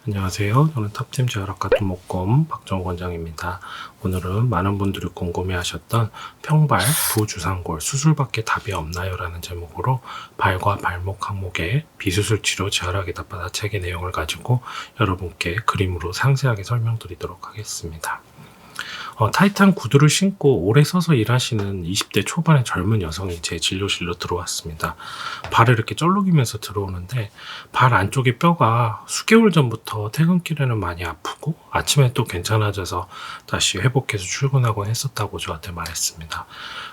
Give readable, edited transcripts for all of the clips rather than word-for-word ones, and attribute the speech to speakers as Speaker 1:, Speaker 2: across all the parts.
Speaker 1: 안녕하세요. 저는 탑팀 재활학과 등록금 박정호 원장입니다. 오늘은 많은 분들이 궁금해하셨던 평발 부주상골 수술밖에 답이 없나요? 라는 제목으로 발과 발목 항목의 비수술 치료 재활학에 답하다 책의 내용을 가지고 여러분께 그림으로 상세하게 설명드리도록 하겠습니다. 타이트한 구두를 신고 오래 서서 일하시는 20대 초반의 젊은 여성이 제 진료실로 들어왔습니다. 발을 이렇게 쩔룩이면서 들어오는데 발 안쪽의 뼈가 수개월 전부터 퇴근길에는 많이 아프고 아침에 또 괜찮아져서 다시 회복해서 출근하곤 했었다고 저한테 말했습니다.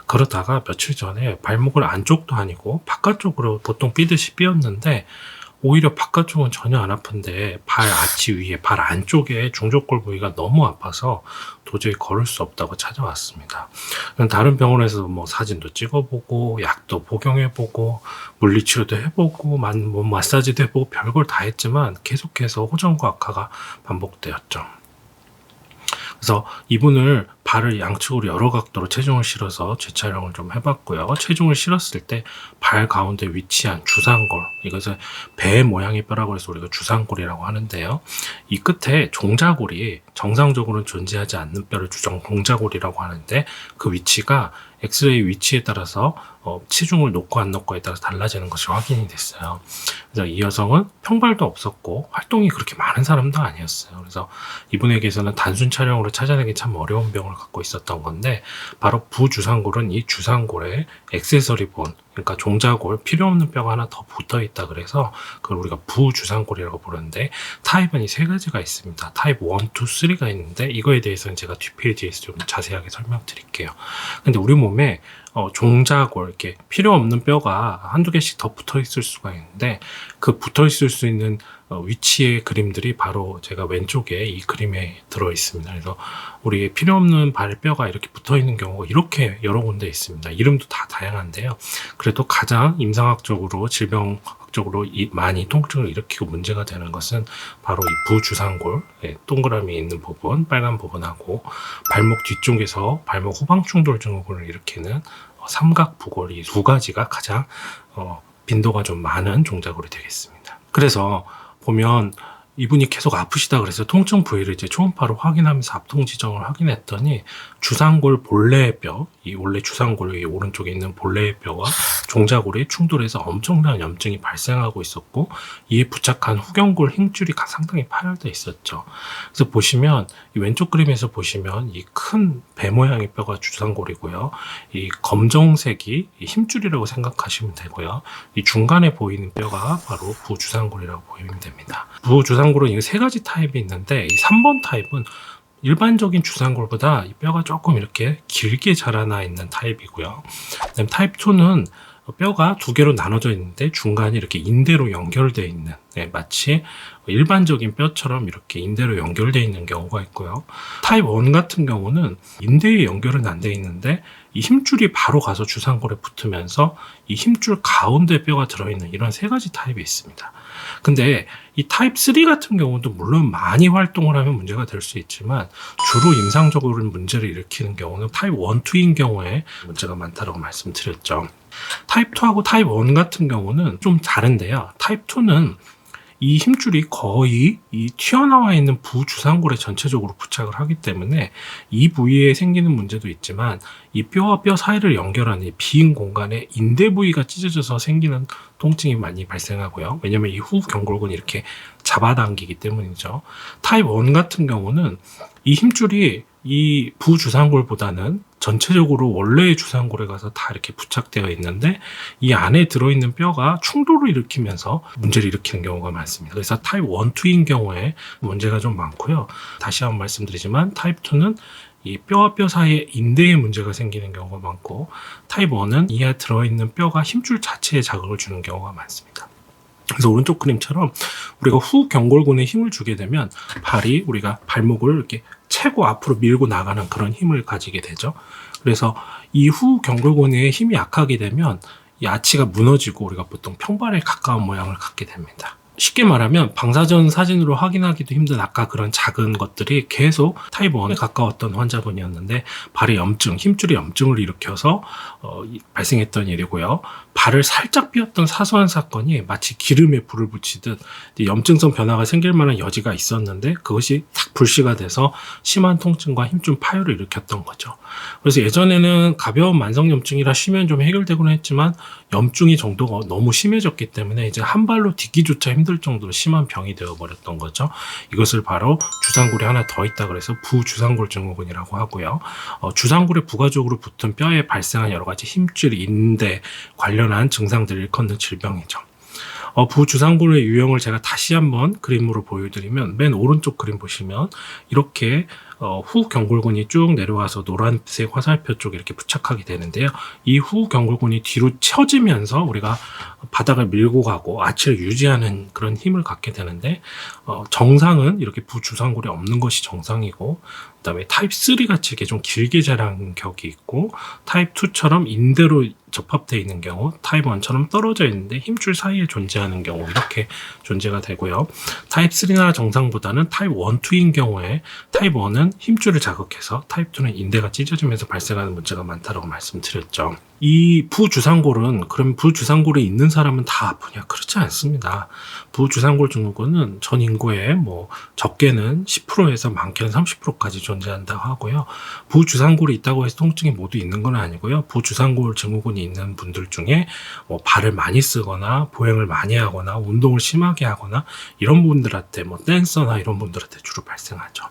Speaker 1: 그러다가 며칠 전에 발목을 안쪽도 아니고 바깥쪽으로 보통 삐듯이 삐었는데 오히려 바깥쪽은 전혀 안 아픈데 발 아치 위에 발 안쪽에 중족골 부위가 너무 아파서 도저히 걸을 수 없다고 찾아왔습니다. 다른 병원에서 사진도 찍어보고 약도 복용해보고 물리치료도 해보고 몸 마사지도 해보고 별걸 다 했지만 계속해서 호전과 악화가 반복되었죠. 그래서 이분을 발을 양측으로 여러 각도로 체중을 실어서 재촬영을 좀 해봤고요. 체중을 실었을 때 발 가운데 위치한 주상골, 이것을 배 모양의 뼈라고 해서 우리가 주상골이라고 하는데요. 이 끝에 종자골이 정상적으로는 존재하지 않는 뼈를 종자골이라고 하는데 그 위치가 엑스레이 위치에 따라서 체중을 놓고 안 놓고에 따라서 달라지는 것이 확인이 됐어요. 그래서 이 여성은 평발도 없었고 활동이 그렇게 많은 사람도 아니었어요. 그래서 이분에게서는 단순 촬영으로 찾아내기 참 어려운 병을 갖고 있었던 건데 바로 부주상골은 이 주상골에 액세서리 본, 그러니까 종자골, 필요 없는 뼈가 하나 더 붙어 있다 그래서 그걸 우리가 부주상골이라고 부르는데 타입은 이 세 가지가 있습니다. 타입 1, 2, 3가 있는데 이거에 대해서는 제가 뒷페이지에서 좀 자세하게 설명드릴게요. 근데 우리 몸에 종자골, 이렇게 필요 없는 뼈가 한두 개씩 더 붙어 있을 수가 있는데 그 붙어 있을 수 있는 위치의 그림들이 바로 제가 왼쪽에 이 그림에 들어 있습니다. 그래서 우리 필요 없는 발뼈가 이렇게 붙어 있는 경우가 이렇게 여러 군데 있습니다. 이름도 다 다양한데요. 그래도 가장 임상학적으로 질병학적으로 많이 통증을 일으키고 문제가 되는 것은 바로 이 부주상골, 동그라미 있는 부분, 빨간 부분하고 발목 뒤쪽에서 발목 후방 충돌 증후군을 일으키는 삼각부골, 이 두 가지가 가장 빈도가 좀 많은 종자골이 되겠습니다. 그래서 보면 이분이 계속 아프시다 그래서 통증 부위를 이제 초음파로 확인하면서 압통 지정을 확인했더니 주상골 본래의 뼈, 이 원래 주상골 오른쪽에 있는 본래의 뼈와 종자골이 충돌해서 엄청난 염증이 발생하고 있었고 이에 부착한 후경골 힘줄이 상당히 파열돼 있었죠. 그래서 보시면 이 왼쪽 그림에서 보시면 이 큰 배 모양의 뼈가 주상골이고요. 이 검정색이 힘줄이라고 생각하시면 되고요. 이 중간에 보이는 뼈가 바로 부주상골이라고 보이면 됩니다. 부주상골은 이 세 가지 타입이 있는데 이 3번 타입은 일반적인 주상골보다 이 뼈가 조금 이렇게 길게 자라나 있는 타입이고요. 그다음 타입 2는 뼈가 두 개로 나눠져 있는데 중간이 이렇게 인대로 연결되어 있는, 마치 일반적인 뼈처럼 이렇게 인대로 연결되어 있는 경우가 있고요. 타입 1 같은 경우는 인대에 연결은 안 되어 있는데 이 힘줄이 바로 가서 주상골에 붙으면서 이 힘줄 가운데 뼈가 들어있는 이런 세 가지 타입이 있습니다. 근데 이 타입 3 같은 경우도 물론 많이 활동을 하면 문제가 될 수 있지만 주로 임상적으로 문제를 일으키는 경우는 타입 1, 2인 경우에 문제가 많다고 말씀드렸죠. 타입 2하고 타입 1 같은 경우는 좀 다른데요. 타입 2는 이 힘줄이 거의 이 튀어나와 있는 부주상골에 전체적으로 부착을 하기 때문에 이 부위에 생기는 문제도 있지만 이 뼈와 뼈 사이를 연결하는 이 빈 공간에 인대 부위가 찢어져서 생기는 통증이 많이 발생하고요. 왜냐면 이 후경골근이 이렇게 잡아당기기 때문이죠. 타입 1 같은 경우는 이 힘줄이 이 부주상골보다는 전체적으로 원래의 주상골에 가서 다 이렇게 부착되어 있는데 이 안에 들어있는 뼈가 충돌을 일으키면서 문제를 일으키는 경우가 많습니다. 그래서 타입 1, 2인 경우에 문제가 좀 많고요. 다시 한번 말씀드리지만 타입 2는 이 뼈와 뼈 사이에 인대에 문제가 생기는 경우가 많고 타입 1은 이 안에 들어있는 뼈가 힘줄 자체에 자극을 주는 경우가 많습니다. 그래서 오른쪽 그림처럼 우리가 후경골근에 힘을 주게 되면 발이 우리가 발목을 이렇게 채고 앞으로 밀고 나가는 그런 힘을 가지게 되죠. 그래서 이 후경골근에 힘이 약하게 되면 이 아치가 무너지고 우리가 보통 평발에 가까운 모양을 갖게 됩니다. 쉽게 말하면 방사선 사진으로 확인하기도 힘든 아까 그런 작은 것들이 계속 타입 1에 가까웠던 환자분이었는데 발에 염증, 힘줄에 염증을 일으켜서 발생했던 일이고요. 발을 살짝 삐었던 사소한 사건이 마치 기름에 불을 붙이듯 염증성 변화가 생길 만한 여지가 있었는데 그것이 탁 불씨가 돼서 심한 통증과 힘줄 파열을 일으켰던 거죠. 그래서 예전에는 가벼운 만성염증이라 쉬면 좀 해결되곤 했지만 염증이 정도가 너무 심해졌기 때문에 이제 한 발로 딛기조차 힘들 정도로 심한 병이 되어버렸던 거죠. 이것을 바로 주상골이 하나 더 있다 그래서 부주상골 증후군이라고 하고요. 주상골에 부가적으로 붙은 뼈에 발생한 여러 가지 힘줄, 인대 관련한 증상들을 일컫는 질병이죠. 부주상골의 유형을 제가 다시 한번 그림으로 보여드리면 맨 오른쪽 그림 보시면 이렇게 후경골근이 쭉 내려와서 노란색 화살표 쪽에 이렇게 부착하게 되는데요. 이 후경골근이 뒤로 처지면서 우리가 바닥을 밀고 가고 아치를 유지하는 그런 힘을 갖게 되는데 정상은 이렇게 부주상골이 없는 것이 정상이고 그다음에 타입 3 같이 이렇게 좀 길게 자란 격이 있고 타입 2처럼 인대로 접합되어 있는 경우, 타입 1처럼 떨어져 있는데 힘줄 사이에 존재하는 경우 이렇게 존재가 되고요. 타입 3나 정상보다는 타입 1, 2인 경우에 타입 1은 힘줄을 자극해서 타입 2는 인대가 찢어지면서 발생하는 문제가 많다고 말씀드렸죠. 이 부주상골은 그럼 부주상골에 있는 사람은 다 아프냐? 그렇지 않습니다. 부주상골 증후군은 전 인구의 적게는 10%에서 많게는 30%까지 존재한다고 하고요. 부주상골이 있다고 해서 통증이 모두 있는 건 아니고요. 부주상골 증후군이 있는 분들 중에 발을 많이 쓰거나 보행을 많이 하거나 운동을 심하게 하거나 이런 분들한테 댄서나 이런 분들한테 주로 발생하죠.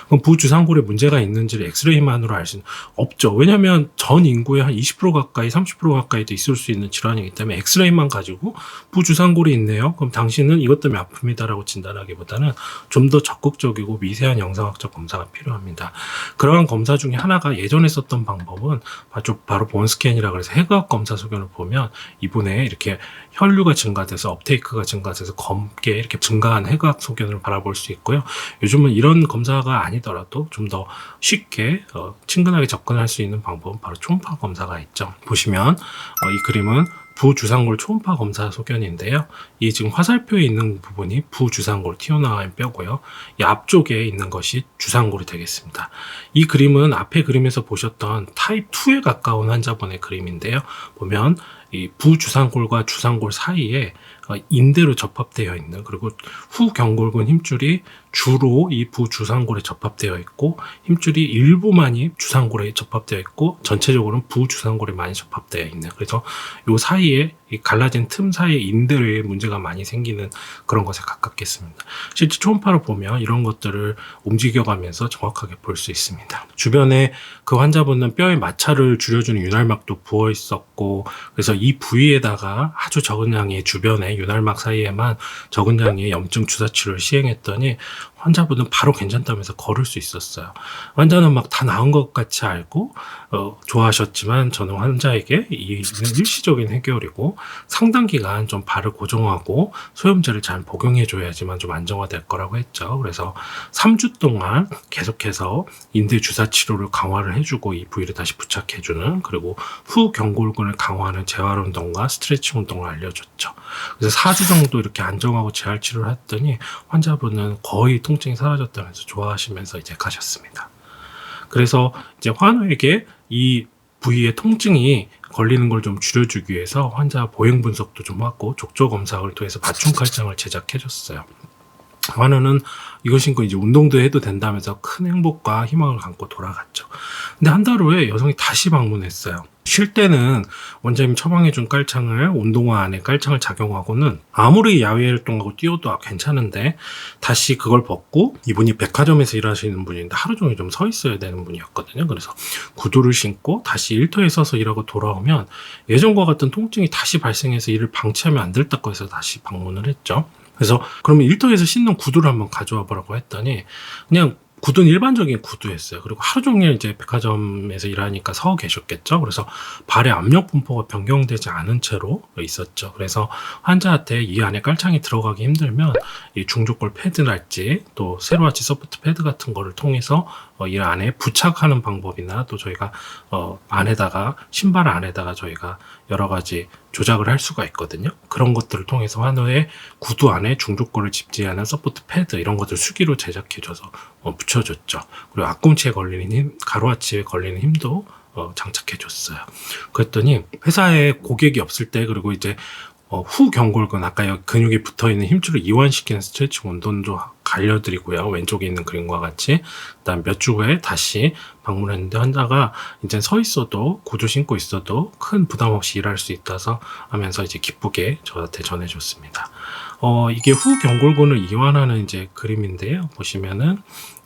Speaker 1: 그럼 부주상골에 문제가 있는지를 엑스레이만으로 알 수는 없죠. 왜냐하면 전 인구의 한 20% 가까이 30% 가까이도 있을 수 있는 질환이기 때문에 엑스레이만 가지고 부주상골이 있네요. 그럼 당신은 이것 때문에 아픕니다라고 진단하기보다는 좀 더 적극적이고 미세한 영상학적 검사가 필요합니다. 그러한 검사 중에 하나가 예전에 썼던 방법은 바로 본스캔이라고 해서 해부학 검사 소견을 보면 이분의 이렇게 혈류가 증가돼서 업테이크가 증가돼서 검게 이렇게 증가한 해부학 소견을 바라볼 수 있고요. 요즘은 이런 검사가 아니더라도 좀 더 쉽게 친근하게 접근할 수 있는 방법은 바로 초음파 검사가 있죠. 보시면 이 그림은 부주상골 초음파 검사 소견인데요. 이 지금 화살표에 있는 부분이 부주상골 튀어나온 뼈고요. 이 앞쪽에 있는 것이 주상골이 되겠습니다. 이 그림은 앞에 그림에서 보셨던 타입 2에 가까운 환자분의 그림인데요. 보면 이 부주상골과 주상골 사이에 인대로 접합되어 있는 그리고 후경골근 힘줄이 주로 이 부주상골에 접합되어 있고 힘줄이 일부만이 주상골에 접합되어 있고 전체적으로는 부주상골에 많이 접합되어 있는 그래서 이 사이에 이 갈라진 틈 사이에 인대에 문제가 많이 생기는 그런 것에 가깝겠습니다. 실제 초음파로 보면 이런 것들을 움직여가면서 정확하게 볼 수 있습니다. 주변에 그 환자분은 뼈에 마찰을 줄여주는 윤활막도 부어 있었고 그래서 이 부위에다가 아주 적은 양의 주변에 윤활막 사이에만 적은 양의 염증 주사 치료를 시행했더니 환자분은 바로 괜찮다면서 걸을 수 있었어요. 환자는 막 다 나은 것 같이 알고 좋아하셨지만 저는 환자에게 이는 일시적인 해결이고 상당 기간 좀 발을 고정하고 소염제를 잘 복용해 줘야지만 좀 안정화될 거라고 했죠. 그래서 3주 동안 계속해서 인대 주사 치료를 강화를 해주고 이 부위를 다시 부착해주는 그리고 후경골근을 강화하는 재활 운동과 스트레칭 운동을 알려줬죠. 그래서 4주 정도 이렇게 안정하고 재활 치료를 했더니 환자분은 거의 통증이 사라졌다면서 좋아하시면서 이제 가셨습니다. 그래서 이제 환우에게 이 부위의 통증이 걸리는 걸 좀 줄여주기 위해서 환자 보행 분석도 좀 하고 족저 검사를 통해서 맞춤 칼장을 제작해줬어요. 환우는 이거 신고 이제 운동도 해도 된다면서 큰 행복과 희망을 갖고 돌아갔죠. 근데 한 달 후에 여성이 다시 방문했어요. 쉴 때는 원장님 처방해준 깔창을 운동화 안에 깔창을 착용하고는 아무리 야외 활동하고 뛰어도 괜찮은데 다시 그걸 벗고 이분이 백화점에서 일하시는 분인데 하루 종일 좀 서 있어야 되는 분이었거든요. 그래서 구두를 신고 다시 일터에 서서 일하고 돌아오면 예전과 같은 통증이 다시 발생해서 이를 방치하면 안 됐다고 해서 다시 방문을 했죠. 그래서 그러면 일터에서 신는 구두를 한번 가져와 보라고 했더니 그냥 구두는 일반적인 구두였어요. 그리고 하루 종일 이제 백화점에서 일하니까 서 계셨겠죠. 그래서 발의 압력 분포가 변경되지 않은 채로 있었죠. 그래서 환자한테 이 안에 깔창이 들어가기 힘들면 이 중족골 패드랄지 또 세로아치 소프트 패드 같은 거를 통해서 이 안에 부착하는 방법이나 또 저희가 안에다가 신발 안에다가 저희가 여러 가지 조작을 할 수가 있거든요. 그런 것들을 통해서 환우의 구두 안에 중족골을 집지하는 서포트 패드 이런 것들 수기로 제작해줘서 붙여줬죠. 그리고 앞꿈치에 걸리는 힘, 가로아치에 걸리는 힘도 장착해줬어요. 그랬더니 회사에 고객이 없을 때 그리고 이제 후 경골근 아까 근육이 붙어있는 힘줄을 이완시키는 스트레칭 운동도 알려드리고요. 왼쪽에 있는 그림과 같이 그다음 몇 주 후에 다시 방문했는데 환자가 이제 서 있어도 구두 신고 있어도 큰 부담 없이 일할 수 있다서 하면서 이제 기쁘게 저한테 전해줬습니다. 이게 후 경골근을 이완하는 이제 그림인데요. 보시면은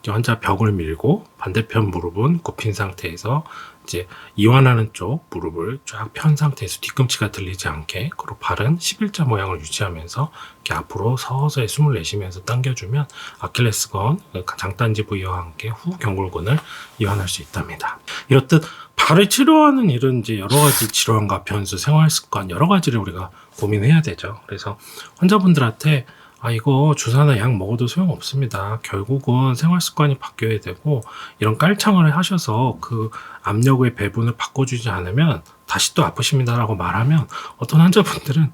Speaker 1: 환자 벽을 밀고 반대편 무릎은 굽힌 상태에서 이제 이완하는 쪽 무릎을 쫙 편 상태에서 뒤꿈치가 들리지 않게 그리고 발은 11자 모양을 유지하면서 이렇게 앞으로 서서히 숨을 내쉬면서 당겨주면 아킬레스건, 장단지 부위와 함께 후 경골근을 이완할 수 있답니다. 이렇듯 발을 치료하는 일은 이제 여러 가지 질환과 변수, 생활 습관 여러 가지를 우리가 고민해야 되죠. 그래서 환자분들한테 이거 주사나 약 먹어도 소용없습니다. 결국은 생활 습관이 바뀌어야 되고 이런 깔창을 하셔서 그 압력의 배분을 바꿔주지 않으면 다시 또 아프십니다라고 말하면 어떤 환자분들은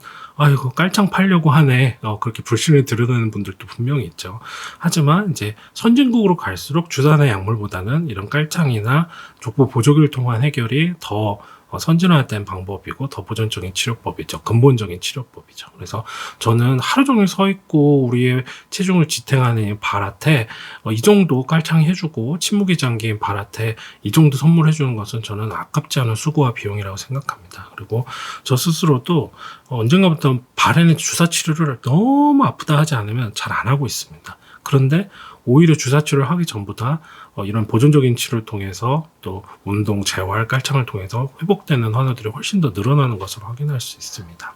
Speaker 1: 이거 깔창 팔려고 하네 그렇게 불신을 드러내는 분들도 분명히 있죠. 하지만 이제 선진국으로 갈수록 주사나 약물보다는 이런 깔창이나 족부 보조기를 통한 해결이 더 선진화된 방법이고 더 보존적인 치료법이죠. 근본적인 치료법이죠. 그래서 저는 하루 종일 서 있고 우리의 체중을 지탱하는 발한테 이 정도 깔창 해주고 침묵이 잠긴 발한테 이 정도 선물해주는 것은 저는 아깝지 않은 수고와 비용이라고 생각합니다. 그리고 저 스스로도 언젠가부터 발에는 주사 치료를 너무 아프다 하지 않으면 잘 안 하고 있습니다. 그런데 오히려 주사 치료를 하기 전보다 이런 보존적인 치료를 통해서 또 운동, 재활, 깔창을 통해서 회복되는 환우들이 훨씬 더 늘어나는 것으로 확인할 수 있습니다.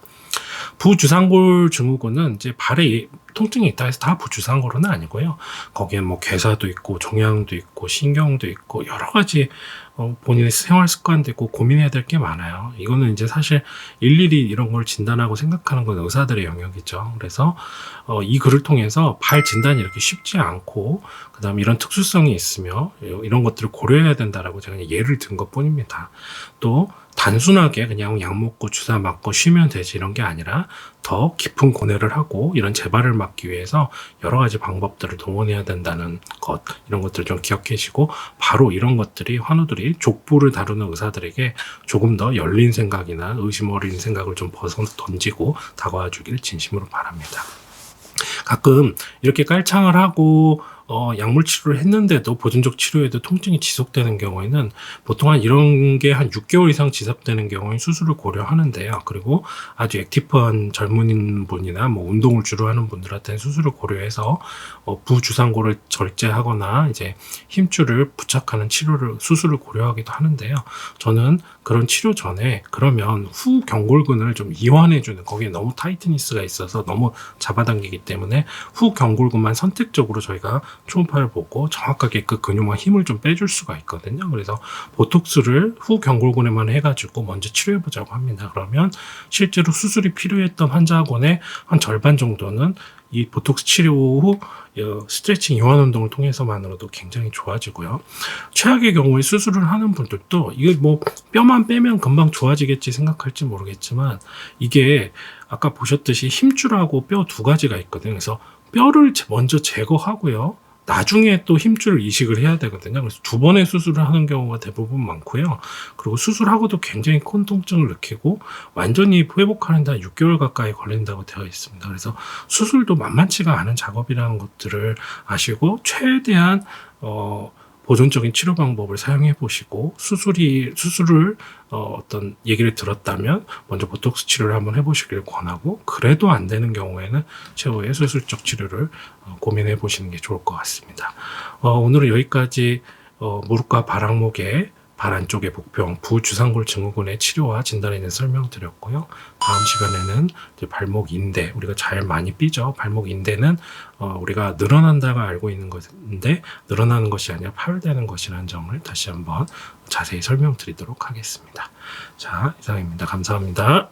Speaker 1: 부주상골 증후군은 이제 발에 통증이 있다 해서 다 부주상골은 아니고요. 거기에 뭐 괴사도 있고 종양도 있고 신경도 있고 여러 가지 본인의 생활 습관도 있고 고민해야 될 게 많아요. 이거는 이제 사실 일일이 이런 걸 진단하고 생각하는 건 의사들의 영역이죠. 그래서 이 글을 통해서 발 진단이 이렇게 쉽지 않고 그다음에 이런 특수성이 있으며 이런 것들을 고려해야 된다라고 제가 예를 든 것뿐입니다. 또 단순하게 그냥 약 먹고 주사 맞고 쉬면 되지 이런 게 아니라 더 깊은 고뇌를 하고 이런 재발을 막기 위해서 여러 가지 방법들을 동원해야 된다는 것 이런 것들을 좀 기억하시고 바로 이런 것들이 환우들이 족부를 다루는 의사들에게 조금 더 열린 생각이나 의심 어린 생각을 좀 벗어 던지고 다가와 주길 진심으로 바랍니다. 가끔 이렇게 깔창을 하고 약물 치료를 했는데도 보존적 치료에도 통증이 지속되는 경우에는 보통 이런 게 한 6개월 이상 지속되는 경우에 수술을 고려하는데요. 그리고 아주 액티브한 젊은 분이나 뭐 운동을 주로 하는 분들한테는 수술을 고려해서 부주상골을 절제하거나 이제 힘줄을 부착하는 수술을 고려하기도 하는데요. 저는 그런 치료 전에 그러면 후 경골근을 좀 이완해주는 거기에 너무 타이트니스가 있어서 너무 잡아당기기 때문에 후 경골근만 선택적으로 저희가 초음파를 보고 정확하게 그 근육과 힘을 좀 빼줄 수가 있거든요. 그래서 보톡스를 후 경골근에만 해가지고 먼저 치료해보자고 합니다. 그러면 실제로 수술이 필요했던 환자군의 한 절반 정도는 이 보톡스 치료 후 스트레칭 이완 운동을 통해서만으로도 굉장히 좋아지고요. 최악의 경우에 수술을 하는 분들도 이게 뭐 뼈만 빼면 금방 좋아지겠지 생각할지 모르겠지만 이게 아까 보셨듯이 힘줄하고 뼈 두 가지가 있거든요. 그래서 뼈를 먼저 제거하고요. 나중에 또 힘줄을 이식을 해야 되거든요. 그래서 두 번의 수술을 하는 경우가 대부분 많고요. 그리고 수술하고도 굉장히 큰 통증을 느끼고 완전히 회복하는 데 6개월 가까이 걸린다고 되어 있습니다. 그래서 수술도 만만치가 않은 작업이라는 것들을 아시고 최대한 보존적인 치료 방법을 사용해 보시고 수술을 어떤 얘기를 들었다면 먼저 보톡스 치료를 한번 해보시길 권하고 그래도 안 되는 경우에는 최후의 수술적 치료를 고민해 보시는 게 좋을 것 같습니다. 오늘은 여기까지 무릎과 발악목의 발 안쪽의 복병, 부주상골 증후군의 치료와 진단에 대해 설명드렸고요. 다음 시간에는 이제 발목 인대, 우리가 잘 많이 삐죠. 발목 인대는 우리가 늘어난다고 알고 있는 것인데 늘어나는 것이 아니라 파열되는 것이라는 점을 다시 한번 자세히 설명드리도록 하겠습니다. 자, 이상입니다. 감사합니다.